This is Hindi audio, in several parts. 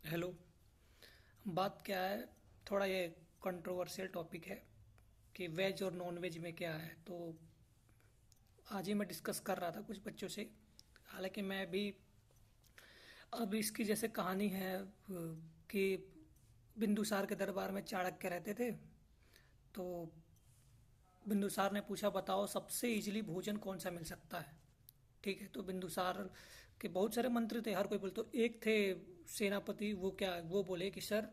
हेलो। बात क्या है, थोड़ा ये कंट्रोवर्शियल टॉपिक है कि वेज और नॉन वेज में क्या है। तो आज ही मैं डिस्कस कर रहा था कुछ बच्चों से। हालांकि मैं भी अब इसकी जैसे कहानी है कि बिंदुसार के दरबार में चाणक्य रहते थे। तो बिंदुसार ने पूछा, बताओ सबसे इजीली भोजन कौन सा मिल सकता है। ठीक है, तो बिंदुसार के बहुत सारे मंत्री थे, हर कोई बोले। तो एक थे सेनापति, वो बोले कि सर,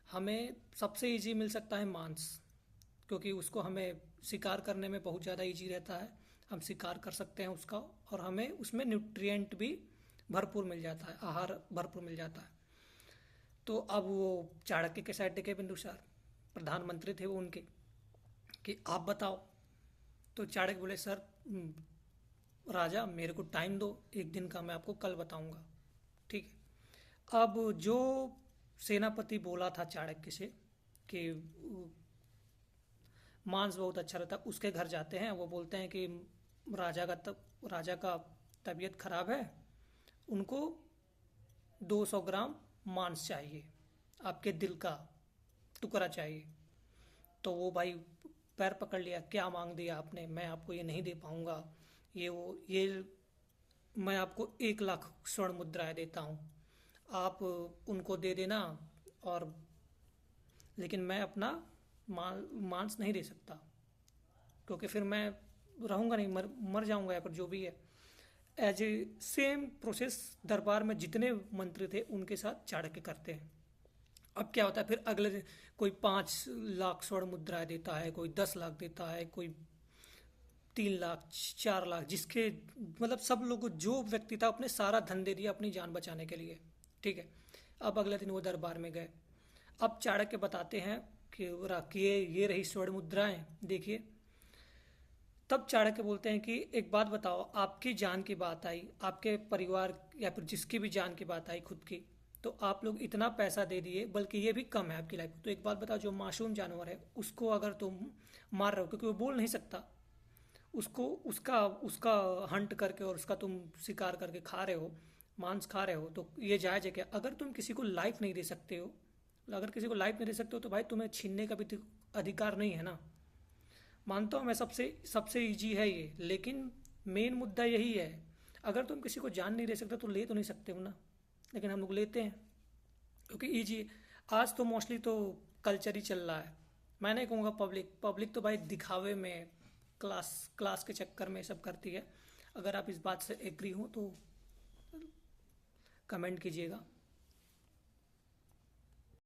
हमें सबसे इजी मिल सकता है मांस, क्योंकि उसको हमें शिकार करने में बहुत ज़्यादा इजी रहता है। हम शिकार कर सकते हैं उसका, और हमें उसमें न्यूट्रिएंट भी भरपूर मिल जाता है, आहार भरपूर मिल जाता है। तो अब वो चाणक्य के साइड देखे बिंदुसार, प्रधानमंत्री थे वो उनके, कि आप बताओ। तो चाणक्य बोले, सर राजा मेरे को टाइम दो, एक दिन का, मैं आपको कल बताऊंगा। ठीक है। अब जो सेनापति बोला था चाणक्य से कि मांस बहुत अच्छा रहता, उसके घर जाते हैं। वो बोलते हैं कि राजा का तबीयत खराब है, उनको 200 ग्राम मांस चाहिए, आपके दिल का टुकड़ा चाहिए। तो वो भाई पैर पकड़ लिया, क्या मांग दिया आपने, मैं आपको ये नहीं दे पाऊंगा। ये मैं आपको 1 लाख स्वर्ण मुद्राएं देता हूँ, आप उनको दे देना। और लेकिन मैं अपना मांस नहीं दे सकता, क्योंकि फिर मैं रहूंगा नहीं, मर जाऊंगा, या फिर जो भी है। एज ए सेम प्रोसेस दरबार में जितने मंत्री थे उनके साथ चाणक्य करते हैं। अब क्या होता है, फिर अगले दिन कोई 5 लाख स्वर्ण मुद्राएं देता है, कोई 10 लाख देता है, कोई 3 लाख, 4 लाख, जिसके मतलब सब लोग, जो व्यक्ति था अपने सारा धन दे दिया अपनी जान बचाने के लिए। ठीक है। अब अगले दिन वो दरबार में गए। अब चाणक्य बताते हैं कि ये रही स्वर्ण मुद्राएं, देखिए। तब चाणक्य बोलते हैं कि एक बात बताओ, आपकी जान की बात आई, आपके परिवार या फिर जिसकी भी जान की बात आई खुद की, तो आप लोग इतना पैसा दे दिए, बल्कि ये भी कम है आपकी लाइफ। तो एक बात बताओ, जो मासूम जानवर है उसको अगर तुम मार रहे हो, क्योंकि वो बोल नहीं सकता, उसको उसका उसका हंट करके और उसका तुम शिकार करके खा रहे हो, मांस खा रहे हो, तो ये जायज है क्या? अगर तुम किसी को लाइफ नहीं दे सकते हो, अगर किसी को लाइफ नहीं दे सकते हो, तो भाई तुम्हें छीनने का भी तो अधिकार नहीं है ना। मानता हूँ मैं, सबसे सबसे इजी है ये, लेकिन मेन मुद्दा यही है। अगर तुम किसी को जान नहीं दे सकते तो ले तो नहीं सकते हो ना, लेकिन हम लोग लेते हैं क्योंकि इजी। आज तो मोस्टली तो कल्चर ही चल रहा है। मैं नहीं कहूँगा पब्लिक पब्लिक तो भाई दिखावे में, क्लास क्लास के चक्कर में सब करती है। अगर आप इस बात से एग्री हो तो कमेंट कीजिएगा।